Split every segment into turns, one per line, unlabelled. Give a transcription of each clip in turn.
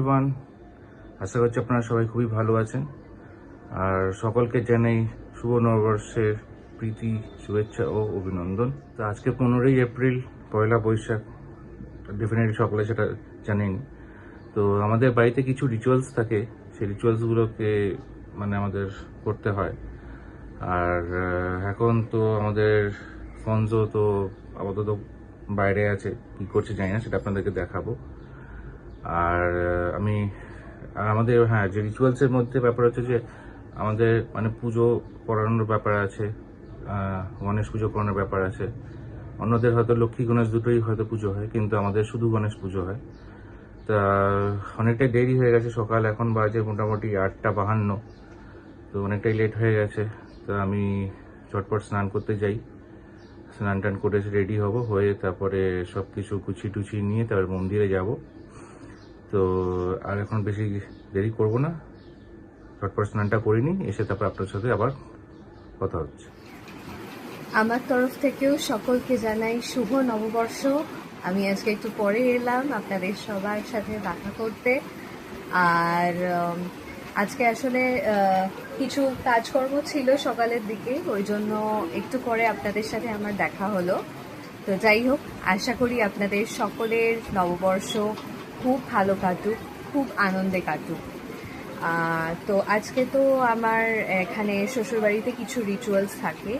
Everyone, আশা করছি আপনারা সবাই খুবই ভালো আছেন। আর সকলকে জানাই শুভ নববর্ষের প্রীতি, শুভেচ্ছা ও অভিনন্দন। তো আজকে 15ই এপ্রিল, পয়লা বৈশাখ। ডেফিনেটলি সকলে সেটা জানেন। তো আমাদের বাড়িতে কিছু রিচুয়ালস থাকে, সেই রিচুয়ালসগুলোকে আমাদের করতে হয়। আর এখন তো আমাদের ফনজো তো আপাতত বাইরে আছে, কি করছে জানি না, সেটা আপনাদেরকে দেখাবো। আর আমাদের যে রিচুয়ালসের মধ্যে ব্যাপার হচ্ছে যে আমাদের পুজো করানোর ব্যাপার আছে, গণেশ পুজো করানোর ব্যাপার আছে। অন্যদের হয়তো লক্ষ্মী গণেশ দুটোই হয়তো পুজো হয়, কিন্তু আমাদের শুধু গণেশ পুজো হয়। তা অনেকটাই দেরি হয়ে গেছে, সকাল এখন বাজে মোটামুটি 8:52, তো অনেকটাই লেট হয়ে গেছে। তো আমি চটপট স্নান করতে যাই, স্নান টান করে রেডি হব, হয়ে তারপরে সব কিছু গুছিয়ে টুছিয়ে নিয়ে তারপর মন্দিরে যাব। তো আর এখন বেশি দেরি করব না, চটপট স্নানটা করিনি, এসে তারপর আপনার সাথে আবার কথা হচ্ছে।
আমার তরফ থেকেও সকলকে জানাই শুভ নববর্ষ। আমি আজকে একটু পরে এলাম আপনাদের সবার সাথে দেখা করতে। আর আজকে আসলে কিছু কাজকর্ম ছিল সকালের দিকে, ওই জন্য একটু পরে আপনাদের সাথে আমার দেখা হলো। তো যাই হোক, আশা করি আপনাদের সকলের নববর্ষ খুব ভালো কাটুক, খুব আনন্দে কাটুক। তো আজকে তো আমার এখানে শ্বশুরবাড়িতে কিছু রিচুয়ালস থাকে।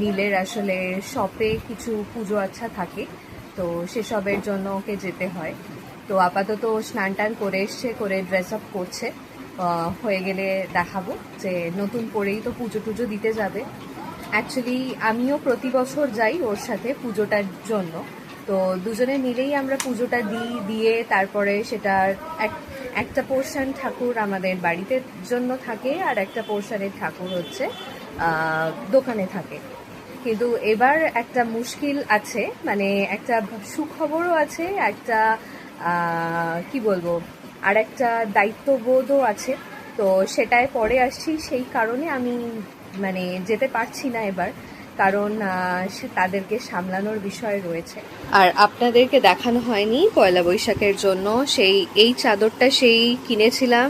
নীলের আসলে শপে কিছু পুজো আচ্ছা থাকে, তো সেসবের জন্য ওকে যেতে হয়। তো আপাতত স্নান টান করে এসছে, করে ড্রেস আপ করছে। হয়ে গেলে দেখাবো যে নতুন করেই তো পুজো টুজো দিতে যাবে। অ্যাকচুয়ালি আমিও প্রতি বছর যাই ওর সাথে পুজোটার জন্য। তো দুজনে মিলেই আমরা পুজোটা দিয়ে তারপরে সেটার একটা পোর্শন ঠাকুর আমাদের বাড়িতে জন্য থাকে, আর একটা পোর্শনের ঠাকুর হচ্ছে দোকানে থাকে। কিন্তু এবার একটা মুশকিল আছে, একটা সুখবরও আছে, একটা কি বলবো, আর একটা দায়িত্ববোধও আছে। তো সেটাই পরে আসছি, সেই কারণে আমি যেতে পারছি না এবার, কারণ তাদেরকে সামলানোর বিষয় রয়েছে। আর আপনাদেরকে দেখানো হয়নি পয়লা বৈশাখের জন্য এই চাদরটা কিনেছিলাম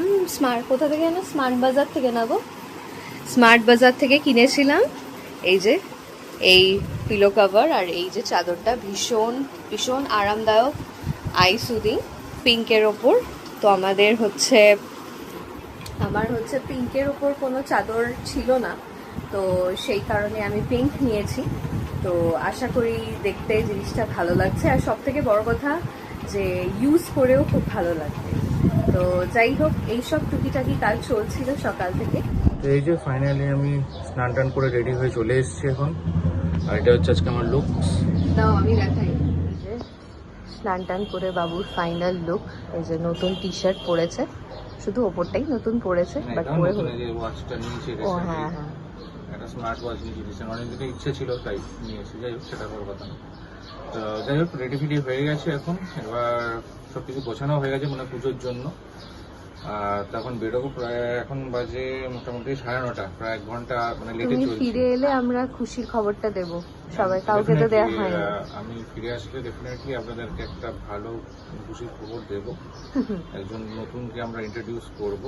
কোথা থেকে না, স্মার্ট বাজার থেকে না গো, স্মার্ট বাজার থেকে কিনেছিলাম। এই পিলো কভার আর এই যে চাদরটা ভীষণ ভীষণ আরামদায়ক, আই সুদিং, পিঙ্কের ওপর। তো আমার হচ্ছে পিঙ্কের ওপর কোনো চাদর ছিল না, তো সেই কারণে আমি পিঙ্ক নিয়েছি। তো আশা করি দেখতে জিনিসটা ভালো লাগছে, আর সব থেকে বড় কথা যে ইউজ করেও খুব ভালো লাগবে। তো যাই হোক, এইসব টুকিটাকি কাজ চলছিল সকাল থেকে।
তো এই যে ফাইনালি আমি স্নান টান করে রেডি হয়ে চলে এসেছি এখন। আর এটা হচ্ছে আজকে আমার লুকস।
দাও আমি দেখাই। এই যে স্নান টান করে বাবুর ফাইনাল লুক। এই যে নতুন টি শার্ট পরেছে, শুধু ওপরটাই নতুন পরেছে, বাট পরে
ওয়াচটা নিয়েছি,
ও হ্যাঁ হ্যাঁ,
একটা স্মার্ট ওয়াচ নিয়েছি, অনেক দিনের ইচ্ছে ছিল তাই নিয়েছি। যাই হোক, সেটা বড় কথা না। তো যাই হোক, রেডি ফেডি হয়ে গেছে এখন। এবার সবকিছু গোছানো হয়ে গেছে পুজোর জন্য। আর তখন বেরোবো, প্রায় এখন বাজে মোটামুটি 9:30, প্রায় 1 ঘন্টা লেটে চলছে।
ফিরে এলে আমরা খুশির খবরটা দেব সবাই, কাউকে তো দেওয়া হয়নি।
আমি ফিরে আসলে ডেফিনেটলি আপনাদেরকে একটা ভালো খুশির খবর দেব। একজন নতুনকে আমরা ইন্ট্রোডিউস করব।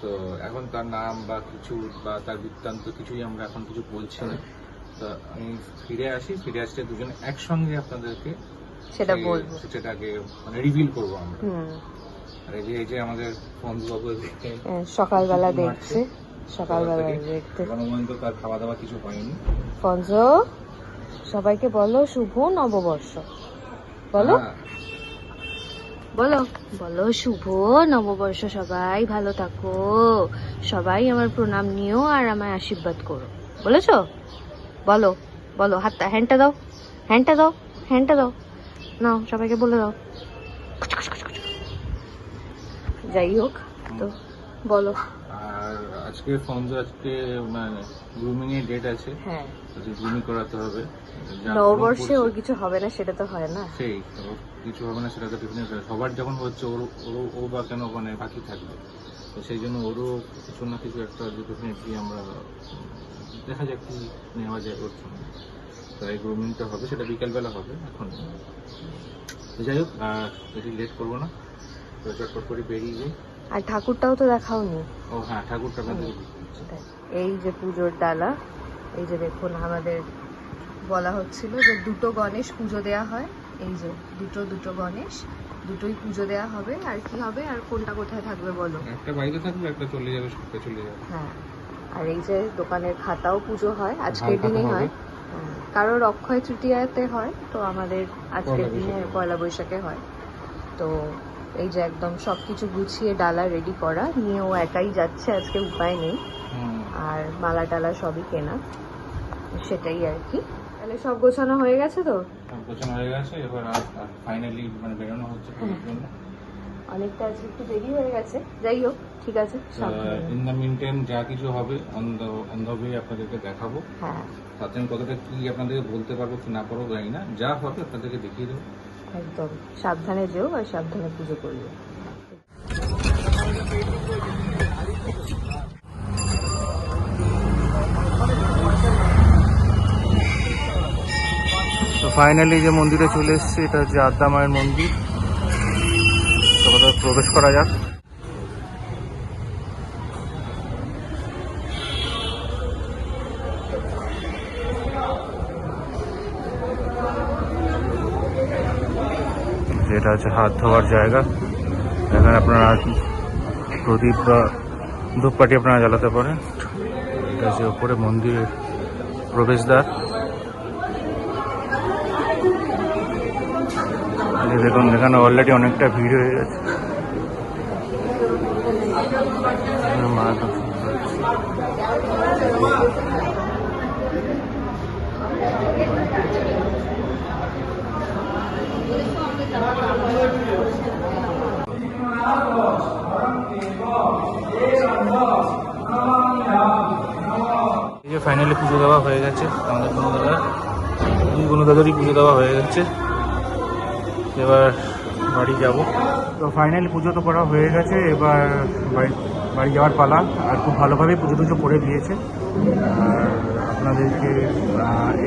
তো এখন তার নাম বা কিছু বা তার বৃত্তান্ত কিছুই আমরা এখন কিছু বলছি না। তো আমি ফিরে আসলে দুজন একসঙ্গে আপনাদেরকে
সেটা বলবো,
সেটাকে রিভিল করবো আমরা। আর এই যে আমাদের ফনজবাবু
সকালবেলা দেখছে, সকালবেলা দেখতে
তার খাওয়া দাওয়া কিছু হয়নি।
ফনজ, সবাইকে বলো শুভ নববর্ষ, বলো বলো বলো শুভ নববর্ষ, সবাই ভালো থাকো, সবাই আমার প্রণাম নিও আর আমায় আশীর্বাদ করো। বলেছো? বলো বলো, হাতটা হ্যান্ডটা দাও, হ্যান্ডটা দাও, হ্যান্ডটা দাও, নাও সবাইকে বলে দাও। যাই হোক, তো বলো।
আর আজকে ফনজো গ্রুমিং এর ডেট আছে, হ্যাঁ, গ্রুমিং করাতে হবে।
নববর্ষে ওর কিছু হবে না সেটা তো হয় না,
সেই কিছু হবে না সেটা তো ডেফিনেটলি সবার যখন হচ্ছে ও বা কেন বাকি থাকবে। তো সেই জন্য ওরও কিছু না কিছু একটা ডেফিনেটলি আমরা দেখা যাক কি নেওয়া যায় ওর জন্য। তাই গ্রুমিংটা হবে, সেটা বিকেলবেলা হবে এখন। তো যাই হোক, বেশি লেট করবো না, তো চটপট করে বেরিয়ে যাই।
আর ঠাকুরটাও তো দেখাওনি।
ও হ্যাঁ, ঠাকুরটা আপনাদের
এই যে পুজোর ডালা, এই যে দেখুন আমাদের বলা হচ্ছিল যে দুটো গণেশ পুজো দেয়া হয়, এই যে দুটো গণেশ, দুটোই পুজো দেয়া হবে। আর কি হবে, আর কোনটা কোথায় থাকবে বলো?
একটা বাড়িতে থাকবে, একটা চলে যাবে, সবটা চলে যাবে।
হ্যাঁ, আর এই যে দোকানের খাতাও পুজো হয় আজকের
হালখাতা
দিনেই
হবে।
হয়। কারোর অক্ষয় তৃতীয়াতে হয়, তো আমাদের আজকের
পয়লা
দিনে
বৈশাখে।
পয়লা বৈশাখে হয়। তো এই যে একদম সবকিছু গুছিয়ে ডালা রেডি করা, নিয়ে ও একাই যাচ্ছে আজকে, উপায় নেই। আর মালা টালা সবই কেনা, সেটাই আর কি। তাহলে সব গোছানো হয়ে গেছে তো?
সব গোছানো হয়ে গেছে, এবার ফাইনালি মানে বেরোনো হচ্ছে পুজোর জন্য।
অনেকটা আজকে একটু দেরি হয়ে গেছে, যাই হোক ঠিক আছে, সাবধানে।
ইন দ্য মিনটাইম যা কিছু হবে অন দ্য ওয়ে আপনাদেরকে দেখাবো।
হ্যাঁ
তাতে আমি কতটা কি আপনাদেরকে বলতে পারবো কি না পারবো জানি না, যা হবে আপনাদেরকে দেখিয়ে দেবো।
একদম সাবধানে যেও আর সাবধানে পুজো করবে।
তো ফাইনালি যে মন্দিরে চলে এসেছে, এটা হচ্ছে আদ্যা মায়ের মন্দির। তো কোথাও প্রবেশ করা যাক। যেটা হচ্ছে হাত ধোয়ার জায়গা, এখানে আপনারা প্রদীপ বা ধূপকাঠি আপনারা জ্বালাতে পারেন। এটা হচ্ছে উপরে মন্দিরের প্রবেশদ্বার। এই দেখুন এখানে অলরেডি অনেকটা ভিড় হয়ে গেছে। মা দর্শন করছে। এই যে ফাইনালি পুজো দেওয়া হয়ে গেছে আমাদের কোনো দাদারই পুজো দেওয়া হয়ে গেছে। এবার বাড়ি যাব। তো ফাইনালি পুজো তো করা হয়ে গেছে, এবার বাড়ি যাওয়ার পালা। আর খুব ভালোভাবেই পুজো টুজো করে দিয়েছে। আর আপনাদেরকে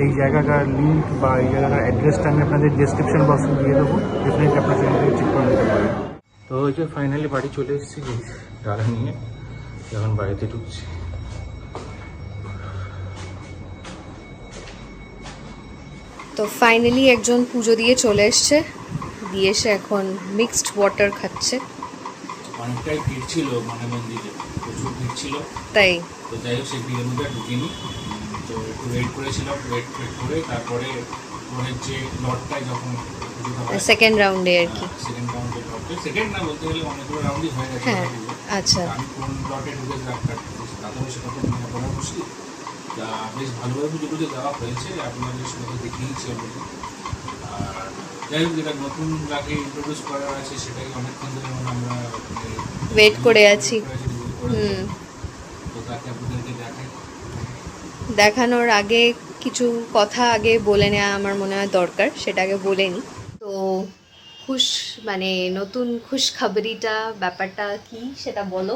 এই জায়গাটার লিঙ্ক বা এই জায়গাটার অ্যাড্রেসটা আমি আপনাদের ডেসক্রিপশন বক্সে দিয়ে দেবো, ডেফিনেটলি আপনার সেখান থেকে চেক করে নিতে পারেন। তো ওই যে ফাইনালি বাড়ি চলে এসেছি ডালা নিয়ে, এখন বাড়িতে ঢুকছি।
তো ফাইনালি একজন পুজো দিয়ে চলে এসছে, দিয়ে এসে এখন মিক্সড ওয়াটার খাচ্ছে।
অনেকটাই ভিড় ছিল, মানে মন্দিরে প্রচুর ভিড় ছিল।
তাই
তো যাই হোক সেই ভিড়ের মধ্যে ঢুকিনি, তো একটু ওয়েট করেছিলাম, ওয়েট করে তারপরে ওদের যে লটটায় যখন
সেকেন্ড রাউন্ডে আর কি।
সেকেন্ড রাউন্ডে লটে, সেকেন্ড না বলতে গেলে অনেকগুলো রাউন্ডই হয়ে গেছে।
হ্যাঁ আচ্ছা,
আমি কোন লটে ঢুকেছিলাম তাতে সেটা তো মনে করা মুশকিল। তা বেশ ভালোভাবে পুজো টুজো দেওয়া হয়েছে, আপনাদের সাথে দেখিয়েছি অলরেডি। আর যাই হোক, যেটা নতুন যাকে ইন্ট্রোডিউস করা আছে সেটাই অনেকক্ষণ ধরে আমরা
ওয়েট করে আছি।
তো তাকে আপনাদেরকে
দেখানোর আগে কিছু কথা আগে বলে নেওয়া আমার মনে হয় দরকার, সেটা আগে বলে নিই। তো মানে নতুন খুশখবরিটা ব্যাপারটা কি সেটা বলো।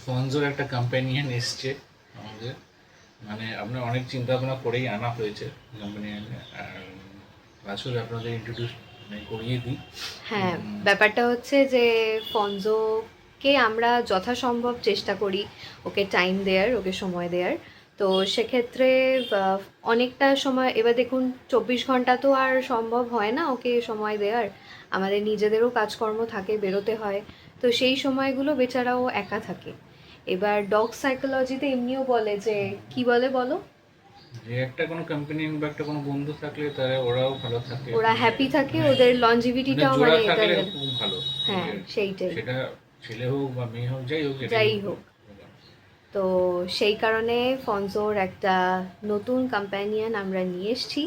ফনজোর একটা কম্প্যানিয়ন এসছে আমাদের, মানে আমরা অনেক চিন্তা ভাবনা করেই আনা হয়েছে কম্প্যানিয়নে। আর আসলে আপনাদের ইন্ট্রোডিউস করিয়ে দিই।
হ্যাঁ, ব্যাপারটা হচ্ছে যে ফনজোকে আমরা যথাসম্ভব চেষ্টা করি ওকে টাইম দেওয়ার, ওকে সময় দেওয়ার। তো সেক্ষেত্রে অনেকটা সময়, এবার দেখুন 24 ঘন্টা তো আর সম্ভব হয় না ওকে সময় দেওয়ার, আমাদের নিজেদেরও কাজকর্ম থাকে, বেরোতে হয়। তো সেই সময়গুলো বেচারাও একা থাকে। এবার ডগ সাইকোলজিতে এমনিও বলে যে কি বলে বলো,
যে একটা কোনো কোম্পানি বা একটা কোনো বন্ধু থাকলে তারা ওরাও ভালো থাকে,
ওরা হ্যাপি থাকে, ওদের লঞ্জিভিটিটাও
জোড়া
মানে
থাকলে খুব ভালো।
হ্যাঁ সেইটাই,
সেটা ছেলে হোক বা মেয়ে হোক, যাই হোক
যাই হোক। তো সেই কারণে ফনজোর একটা নতুন কম্প্যানিয়ন আমরা নিয়ে এসেছি,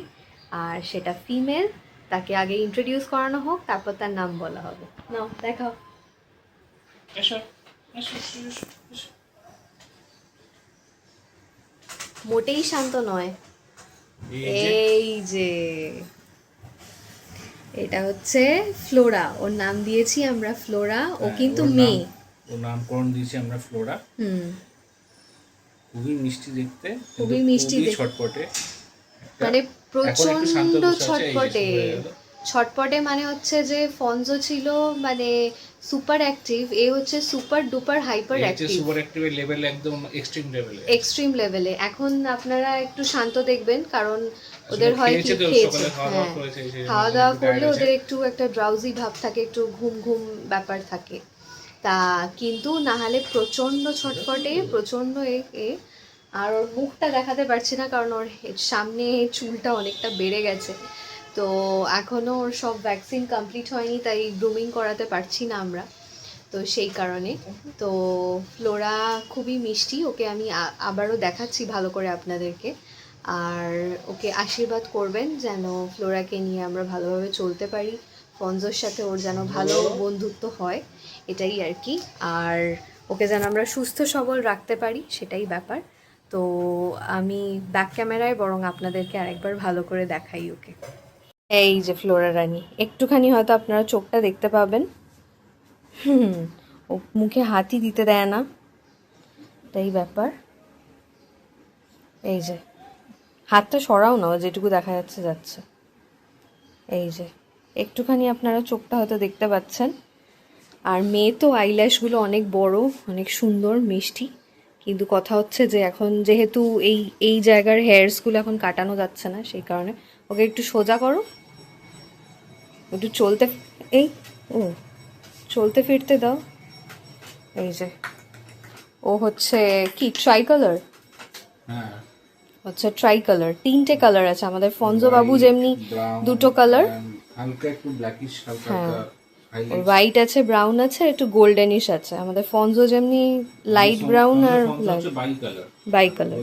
আর সেটা ফিমেল। তাকে আগে ইন্ট্রোডিউস করানো হোক, তারপর তার নাম বলা হবে। নাও দেখাও। মোটেই শান্ত নয়। এই যে এটা হচ্ছে ফ্লোরা, ওর নাম দিয়েছি আমরা ফ্লোরা। ও কিন্তু মেয়ে,
ওর নামকরণ দিয়েছি আমরা ফ্লোরা। খুবই মিষ্টি দেখতে,
খুবই মিষ্টি দেখতে,
ছটপটে,
মানে প্রচন্ড ছটপটে। ছটপটে মানে হচ্ছে যে ফনজো ছিল মানে সুপার অ্যাক্টিভ, এ হচ্ছে super duper hyper active,
super অ্যাক্টিভের লেভেল একদম এক্সট্রিম লেভেলে।
এক্সট্রিম লেভেলে। এখন আপনারা একটু শান্ত দেখবেন, কারণ ওদের হয় কি খেয়েছে, হ্যাঁ খাওয়া দাওয়া করলে ওদের একটু একটা ড্রাউজি ভাব থাকে, একটু ঘুম ঘুম ব্যাপার থাকে। তা কিন্তু না হলে প্রচন্ড ছটফটে, প্রচন্ড এ আর ওর মুখটা দেখাতে পারছি না কারণ ওর সামনে চুলটা অনেকটা বেড়ে গেছে। তো এখনও ওর সব ভ্যাকসিন কমপ্লিট হয়নি, তাই গ্রুমিং করাতে পারছি না আমরা, তো সেই কারণে। তো ফ্লোরা খুবই মিষ্টি, ওকে আমি আবারও দেখাচ্ছি ভালো করে আপনাদেরকে। আর ওকে আশীর্বাদ করবেন যেন ফ্লোরাকে নিয়ে আমরা ভালোভাবে চলতে পারি, ফনজোর সাথে ওর যেন ভালো বন্ধুত্ব হয়, এটাই আর কি। আর ওকে যেন আমরা সুস্থ সবল রাখতে পারি, সেটাই ব্যাপার। তো আমি ব্যাক ক্যামেরায় বরং আপনাদেরকে আরেকবার ভালো করে দেখাই ওকে। এই যে ফ্লোরা রানী, একটুখানি হয়তো আপনারা চোখটা দেখতে পাবেন। ও মুখে হাতই দিতে দেয় না, এটাই ব্যাপার। এই যে হাতটা সরাও না, যেটুকু দেখা যাচ্ছে যাচ্ছে। এই যে একটুখানি আপনারা চোখটা হয়তো দেখতে পাচ্ছেন। আর মেয়ে তো আইল্যাশগুলো অনেক বড়, অনেক সুন্দর মিষ্টি, কিন্তু কথা হচ্ছে যে এখন যেহেতু এই এই জায়গার হেয়ারসগুলো এখন কাটানো যাচ্ছে না, সেই কারণে ওকে একটু সোজা করো, একটু চলতে, এই ও চলতে ফিরতে দাও। এই যে ও হচ্ছে কি ট্রাই কালার,
হ্যাঁ
হচ্ছে ট্রাই কালার, তিনটে কালার আছে আমাদের ফনজো বাবু, যেমনি দুটো কালার,
হালকা একটু ব্ল্যাকিশ, হালকা
হ্যাঁ হোয়াইট আছে, ব্রাউন আছে, একটু গোল্ডেনিশ আছে। আমাদের ফনজো যেমনি লাইট ব্রাউন আর বাই কালার।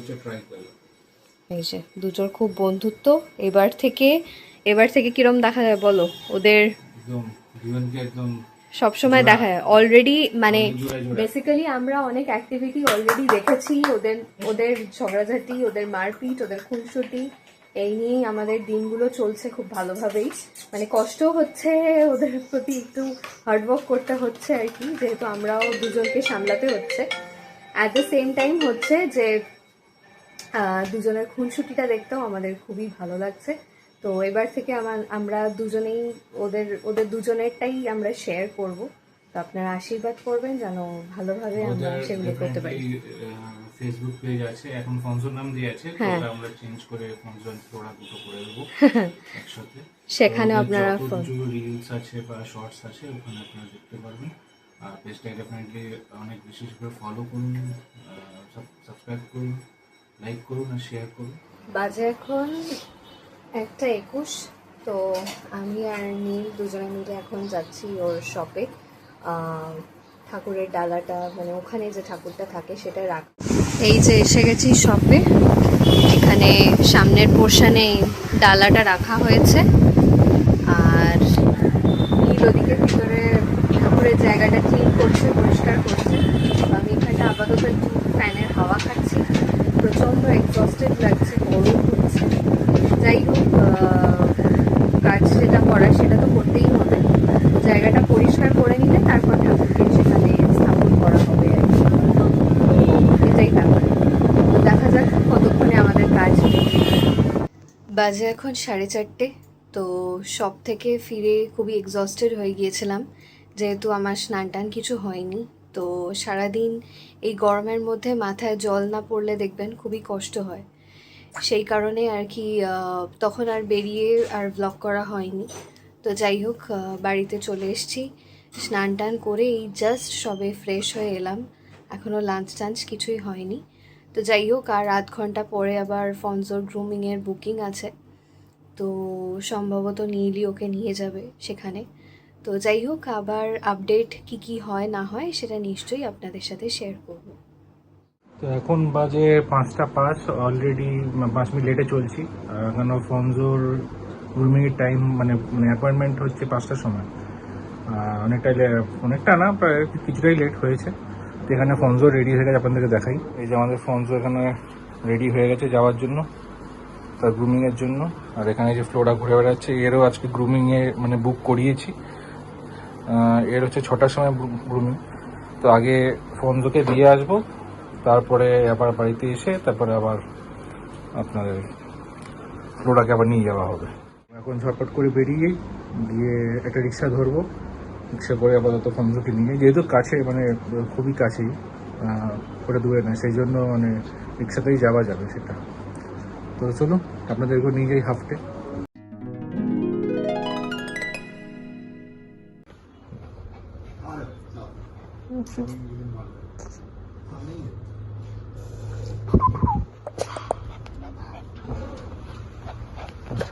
এই যে দুটোর খুব বন্ধুত্ব। এবার থেকে কিরম দেখা যায় বলো ওদের?
একদম
সবসময় দেখা যায় অলরেডি, মানে বেসিক্যালি আমরা অনেক অ্যাক্টিভিটি অলরেডি দেখেছি ওদের, ওদের ঝগড়াঝাটি, ওদের মারপিট, ওদের খুনসুটি, এই নিয়েই আমাদের দিনগুলো চলছে খুব ভালোভাবেই। মানে কষ্ট হচ্ছে ওদের প্রতি, একটু হার্ডওয়ার্ক করতে হচ্ছে আর কি, যেহেতু আমরাও দুজনকে সামলাতে হচ্ছে। অ্যাট দ্য সেম টাইম হচ্ছে যে দুজনের খুনসুটিটা দেখতেও আমাদের খুবই ভালো লাগছে। তো এবার থেকে আমরা দুজনেই ওদের দুজনেরটাই আমরা শেয়ার করব। তো আপনারা আশীর্বাদ করবেন যেন ভালোভাবে আমরা সেগুলো করতে পারি।
ফেসবুক পেজ আছে, এখন ফনজোর নাম দিয়ে আছে, তো আমরা চেঞ্জ করে ফনজোর ফ্লোরা দুটো করে দেবো একসাথে।
সেখানে আপনারা
রিলস আছে বা শর্টস আছে, ওখানে আপনারা দেখতে পারবেন। আর পেজটা ডেফিনেটলি অনেক বিশেষ করে ফলো করুন, সাবস্ক্রাইব করুন, লাইক করুন আর শেয়ার করুন।
বাজে এখন 1:21। তো আমি আর নীল দুজনে মিলে এখন যাচ্ছি ওর শপে, ঠাকুরের ডালাটা, মানে ওখানে যে ঠাকুরটা থাকে সেটা রাখ। এই যে এসে গেছি শপে, এখানে সামনের পোর্শনে ডালাটা রাখা হয়েছে। আর নীল ওদিকে ভিতরে ঠাকুরের জায়গাটা ক্লিন করছে, পরিষ্কার করছে। আমি এখানটা আপাতত একটু ফ্যানের হাওয়া খাচ্ছি, প্রচণ্ড এক্সস্টেড লাগছে, গরম হচ্ছে। যাই হোক, কাজ যেটা করার সেটা তো করতেই হবে। জায়গাটা পরিষ্কার করে নিলে তারপর ঠাকুরকে সেখানে স্থাপন করা হবে আর কি, এটাই ব্যাপার। তো দেখা যাক কতক্ষণে আমাদের কাজ। বাজে এখন 4:30। তো শপ থেকে ফিরে খুবই এক্সস্টেড হয়ে গিয়েছিলাম, যেহেতু আমার স্নান টান কিছু হয়নি। তো সারাদিন এই গরমের মধ্যে মাথায় জল না পড়লে দেখবেন খুবই কষ্ট হয়, সেই কারণে আর কি তখন আর বেরিয়ে আর ব্লগ করা হয়নি। তো যাই হোক, বাড়িতে চলে এসেছি, স্নান টান করে এই জাস্ট সবে ফ্রেশ হয়ে এলাম, এখনও লাঞ্চ টাঞ্চ কিছুই হয়নি। তো যাই হোক, আর আধ ঘন্টা পরে আবার ফনজোর গ্রুমিংয়ের বুকিং আছে, তো সম্ভবত নীলই ওকে নিয়ে যাবে সেখানে। তো যাই হোক, আবার আপডেট কি হয় না হয় সেটা নিশ্চয়ই আপনাদের সাথে শেয়ার করব।
তো এখন বাজে 5:05, অলরেডি 5 মিনিট লেটে চলছি। কেন ফনজোর গ্রুমিংয়ের টাইম মানে অ্যাপয়েন্টমেন্ট হচ্ছে 5টার সময়, অনেকটা না, প্রায় কিছুটাই লেট হয়েছে। তো এখানে ফনজোর রেডি হয়ে গেছে, আপনাদেরকে দেখাই। এই যে আমাদের ফনজো এখানে রেডি হয়ে গেছে যাওয়ার জন্য, তার গ্রুমিংয়ের জন্য। আর এখানে যে ফ্লোরা ঘুরে বেড়াচ্ছে, এরও আজকে গ্রুমিংয়ে মানে বুক করিয়েছি। এর হচ্ছে 6টার সময় গ্রুমিং। তো আগে ফনজোকে দিয়ে আসবো, তারপরে আবার বাড়িতে এসে তারপরে আবার আপনাদের ফ্লোরাকে আবার নিয়ে যাওয়া হবে। এখন ঝটপট করে বেরিয়েই গিয়ে একটা রিক্সা ধরবো, রিক্সা করে আপাতত ফোনজোকে নিয়ে, যেহেতু কাছে মানে খুবই কাছেই, ওটা দূরে না, সেই জন্য মানে রিক্সাতেই যাওয়া যাবে সেটা। তো চলুন আপনাদেরকেও নিয়ে যাই হাফটে।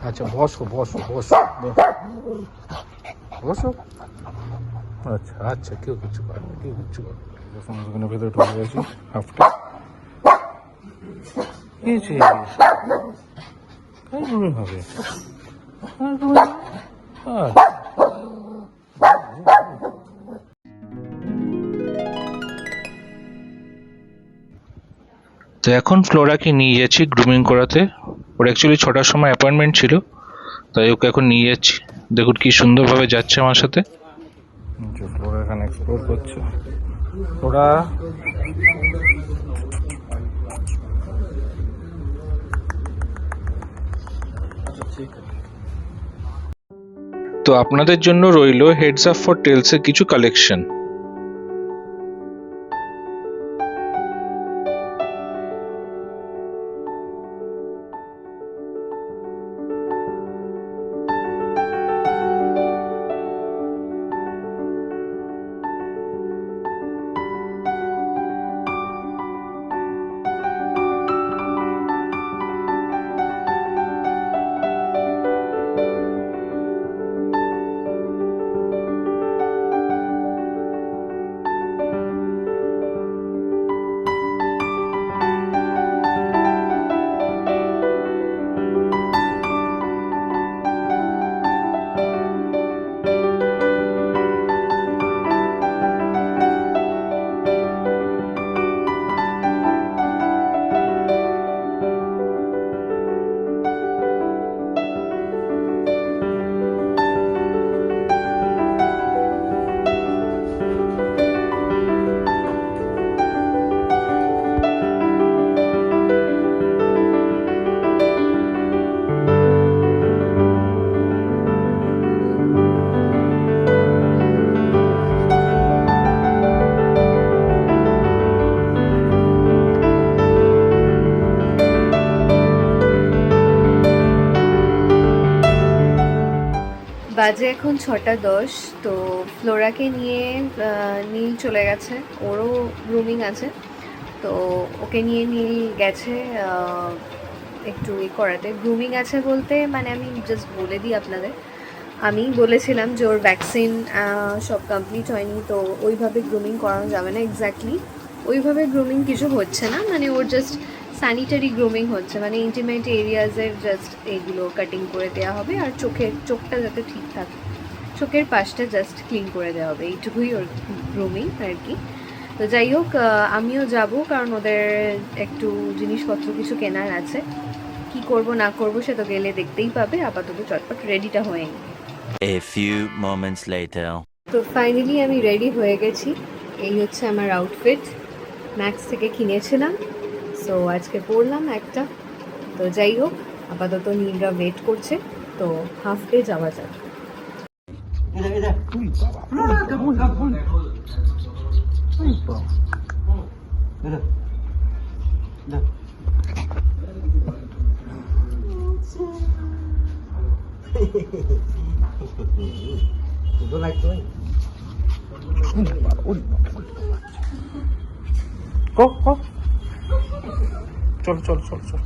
আচ্ছা বসো বসো বসো বসো। আচ্ছা আচ্ছা, কেউ কিচ্ছু করে না, কেউ কিচ্ছু করে না। দোকানের ভেতরে ঢুকে গেছি হাফটা। হবে
তো এখন ফ্লোরাকে নিয়ে যাচ্ছি গ্রুমিং করাতে। ওর অ্যাকচুয়ালি 6টার সময় অ্যাপয়েন্টমেন্ট ছিল, তাই ওকে এখন নিয়ে যাচ্ছি। দেখুন কি সুন্দরভাবে যাচ্ছে আমার সাথে।
ফ্লোরা এখানে এক্সপ্লোর করছে। ফ্লোরা
তো আপনাদের জন্য রইলো হেডস আপ ফর টেলসের কিছু কালেকশন।
বাজে এখন 6:10। তো ফ্লোরাকে নিয়ে নীল চলে গেছে, ওরও গ্রুমিং আছে। তো ওকে নিয়ে নীল গেছে একটু করাতে। গ্রুমিং আছে বলতে মানে আমি জাস্ট বলে দিই আপনাদের, আমি বলেছিলাম যে ওর ভ্যাকসিন সব কমপ্লিট হয়নি, তো ওইভাবে গ্রুমিং করানো যাবে না। এক্স্যাক্টলি ওইভাবে গ্রুমিং কিছু হচ্ছে না, মানে ওর জাস্ট স্যানিটারি গ্রুমিং হচ্ছে, মানে ইন্টিমেট এরিয়াজের জাস্ট এইগুলো কাটিং করে দেওয়া হবে, আর চোখটা যাতে ঠিক থাকে, চোখের পাশটা জাস্ট ক্লিন করে দেওয়া হবে, এইটুকুই ওর গ্রুমিং আর কি। তো যাই হোক, আমিও যাব, কারণ ওদের একটু জিনিসপত্র কিছু কেনার আছে। কি করব না করব সে তো গেলে দেখতেই পাবে। আপাতত চটপট রেডিটা হয়ে নি।
A few moments later.
তো ফাইনালি আমি রেডি হয়ে গেছি। এই হচ্ছে আমার আউটফিট, ম্যাক্স থেকে কিনেছিলাম। সো আজকে পরলাম একটা। তো যাই হোক, আপাতত নীলরা ওয়েট করছে, তো হাফ ডে যাওয়া যাক।
চল চল চল চল।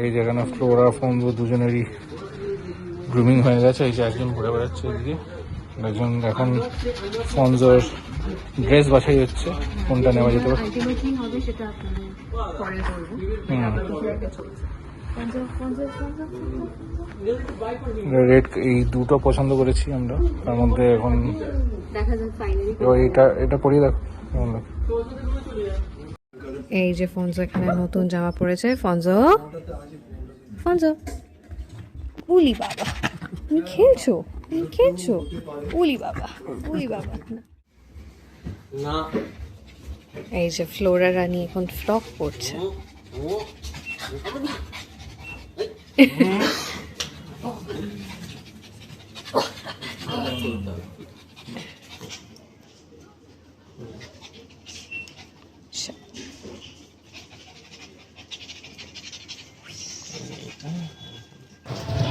এই যেখানে ফ্লোরা ফোনজো দুজনেরই গ্রুমিং হয়ে গেছে। এই যে একজন ঘুরে বেড়াচ্ছে এদিকে, একজন এখন ফোনজোর ড্রেস বাছাই হচ্ছে, কোনটা নেওয়া যেতে পারে।
আলটিমেটলি হবে সেটা আপনাদের পরে বলবো।
রেড এই দুটো পছন্দ করেছি আমরা, তার মধ্যে এখন
দেখা যাক ফাইনালি।
এবার এটা পরিয়ে দেখো কেমন লাগে।
এই যে ফনজো এখানে নতুন জামা পরেছে। ফনজো, ফনজো, উলি বাবা, তুমি খেলছো, তুমি খেলছো, উলি বাবা, উলি বাবা। এই যে ফ্লোরা রানী এখন ফ্রক পরছে।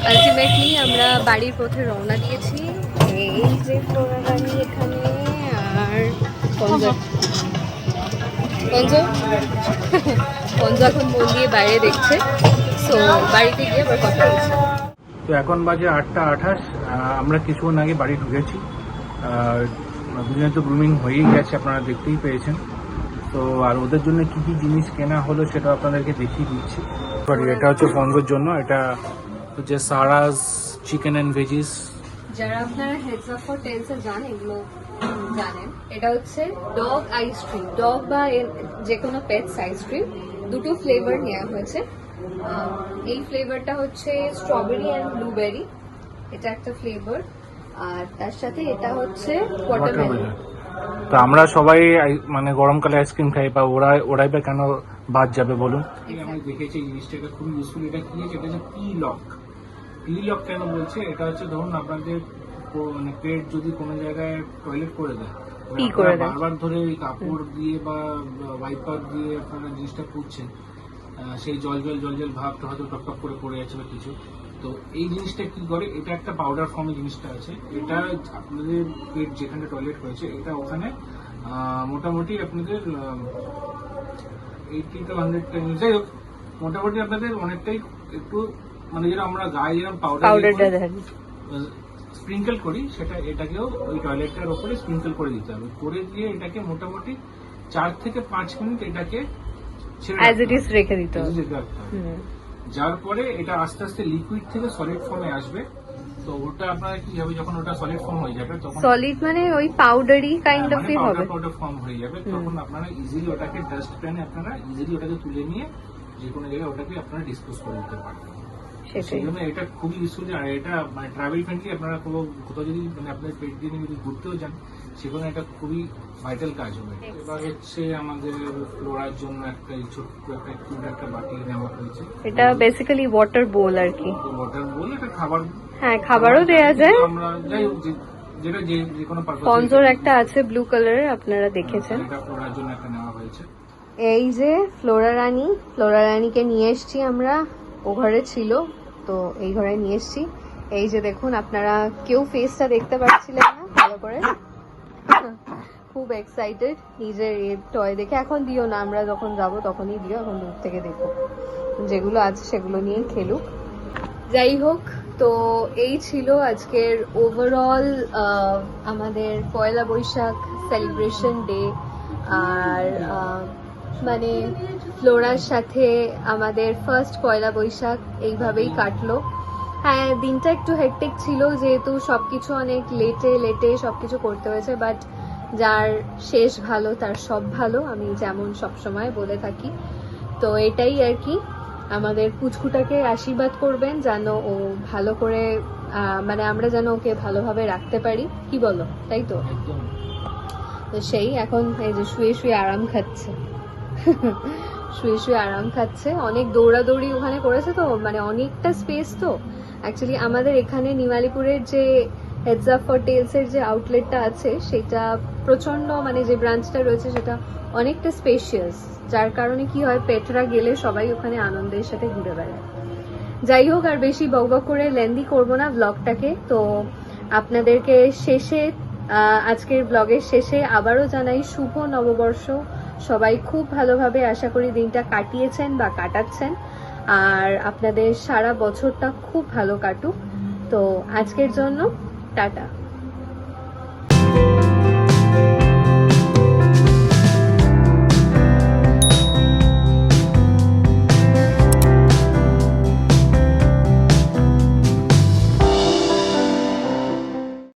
আলটিমেটলি আমরা বাড়ির পথে রওনা দিয়েছি। এই যে ফ্লোরা রানী এখানে, আর পঞ্জা পঞ্জা পঞ্জা এখন মন দিয়ে বাইরে দেখছে। সো বাড়িতে গিয়ে আবার কথা বলছি।
তো এখন বাজে 8:28। আমরা কিছুক্ষণ আগে বাড়ি ঢুকেছি। দুজনে তো গ্রুমিং হয়েই গেছে, আপনারা দেখতেই পেয়েছেন। তো আর ওদের জন্য কি কি জিনিস কেনা হলো সেটা আপনাদেরকে দেখিয়ে দিচ্ছি। এটা হচ্ছে ফনজোর জন্য, এটা হচ্ছে সারাস চিকেন অ্যান্ড ভেজিস।
যারা আপনারা হেডস আপ ফর টেলস জানেন, এগুলো জানেন, এটা হচ্ছে ডগ আইসক্রিম, ডগ বা যে কোনো পেটস আইসক্রিম। দুটো ফ্লেভার নেওয়া হয়েছে। এই ফ্লেভারটা হচ্ছে স্ট্রবেরি অ্যান্ড ব্লুবেরি, এটা একটা ফ্লেভার। আর তার সাথে এটা হচ্ছে ওয়াটারমেলন।
তো আমরা সবাই মানে গরমকালে আইসক্রিম খাই, বা ওরাই বা কেন বাদ যাবে বলুন। আমি দেখেছি এই জিনিসটা খুব ইউজফুল। এটা কি আছে? এটা হচ্ছে পি লক। পি লক কেন বলছে? এটা হচ্ছে ধরুন আপনাদের মানে পেট যদি কোনো জায়গায় টয়লেট করে দেয়, বারবার ধরে ওই কাপড় দিয়ে বা ওয়াইপার দিয়ে আপনারা জিনিসটা পুড়ছেন, সেই জল ভাবটা হয়তো টক করে পড়ে যাচ্ছে বা কিছু। তো এই জিনিসটা কি করে, এটা একটা পাউডার ফর্মে জিনিসটা আছে। এটা আপনাদের পেট যেখানে টয়লেট হয়েছে, এটা ওখানে মোটামুটি আপনাদের 80 to 100 টাইম, যাই হোক মোটামুটি আপনাদের অনেকটাই একটু মানে যেটা আমরা গায়ে যেরকম পাউডারটা স্প্রিঙ্কেল করি, সেটা এটাকেও ওই টয়লেটটার ওপরে স্প্রিঙ্কেল করে দিতে হবে। করে দিয়ে এটাকে মোটামুটি 4 থেকে 5 মিনিট এটাকে
রেখে দিতে হবে।
যার পরে এটা আস্তে আস্তে লিকুইড থেকে সলিড ফর্মে আসবে। তো ওটা আপনারা কি হবে, যখন ওটা সলিড ফর্ম হয়ে যাবে, তখন
সলিড মানে ওই পাউডারি কাইন্ড অফ হবে,
পাউডার ফর্ম হয়ে যাবে। তখন আপনারা ইজিলি ওটাকে ডাস্ট প্যানে আপনারা ইজিলি ওটাকে তুলে নিয়ে যে কোনো জায়গায় ওটাকে আপনারা ডিসপোজ করে দিতে পারবেন। সেই জন্য এটা খুবই ইউজফুল। আর এটা মানে ট্রাভেল ফ্রেন্ডলি। আপনারা কোথাও যদি মানে আপনার পেট দিয়ে যদি ঘুরতেও যান, সেখানে এটা খুবই ভাইটাল কাজ হবে। এবার হচ্ছে আমাদের ফ্লোরার জন্য একটা ছোট্ট একটা কিউট একটা বাটি নেওয়া হয়েছে।
এটা বেসিক্যালি ওয়াটার বোল আর কি।
ওয়াটার বোল, এটা খাবার,
হ্যাঁ খাবারও দেয়া যায়।
আমরা যাই হোক যেটা যে কোনো পারপাস।
ফনজোর একটা আছে ব্লু কালারের, আপনারা দেখেছেন।
এটা ফ্লোরার জন্য একটা নেওয়া হয়েছে।
এই যে ফ্লোরা রানীকে নিয়ে এসেছি আমরা। ও ঘরে ছিল, তো এই ঘরে নিয়ে এসেছি। এই যে দেখুন, আপনারা কেউ ফেসটা দেখতে পাচ্ছিলেন না ভালো করে। খুব এক্সাইটেড নিজের টয় দেখে। এখন দিও না, আমরা যখন যাব তখনই দিও, এখন দূর থেকে দেখো। যেগুলো আছে সেগুলো নিয়ে খেলুক। যাই হোক, তো এই ছিল আজকের ওভারঅল আমাদের পয়লা বৈশাখ সেলিব্রেশন ডে। আর মানে ফ্লোরার সাথে আমাদের ফার্স্ট পয়লা বৈশাখ এইভাবেই কাটলো। হ্যাঁ, দিনটা একটু হেক্টিক ছিল, যেহেতু সবকিছু অনেক লেটে সবকিছু করতে হয়েছে। বাট যার শেষ ভালো তার সব ভালো, আমি যেমন সবসময় বলে থাকি। তো এটাই আর কি। আমাদের পুচকুটাকে আশীর্বাদ করবেন যেন ও ভালো করে মানে আমরা যেন ওকে ভালোভাবে রাখতে পারি, কি বলো? তাই তো? তো সেই এখন এই যে শুয়ে আরাম খাচ্ছে। শুয়ে আরাম খাচ্ছে। অনেক দৌড়াদৌড়ি ওখানে করেছে, তো মানে অনেকটা স্পেস। তো অ্যাকচুয়ালি আমাদের এখানে নিমালিপুরের যে হেডস আপ ফর টেলস এর যে আউটলেটটা আছে, সেটা প্রচন্ড মানে যে ব্রাঞ্চটা রয়েছে সেটা অনেকটা স্পেশিয়াস। যার কারণে কি হয়, পেটরা গেলে সবাই ওখানে আনন্দের সাথে ঘুরে বেড়ায়। যাই হোক, আর বেশি বকবক করে লেন্দি করবো না ব্লগটাকে। তো আপনাদেরকে শেষে আজকের ব্লগের শেষে আবারও জানাই শুভ নববর্ষ। সবাই খুব ভালোভাবে আশা করি দিনটা কাটিয়েছেন বা কাটাচ্ছেন, আর আপনাদের সারা বছরটা খুব ভালো কাটুক। তো আজকের জন্য টাটা।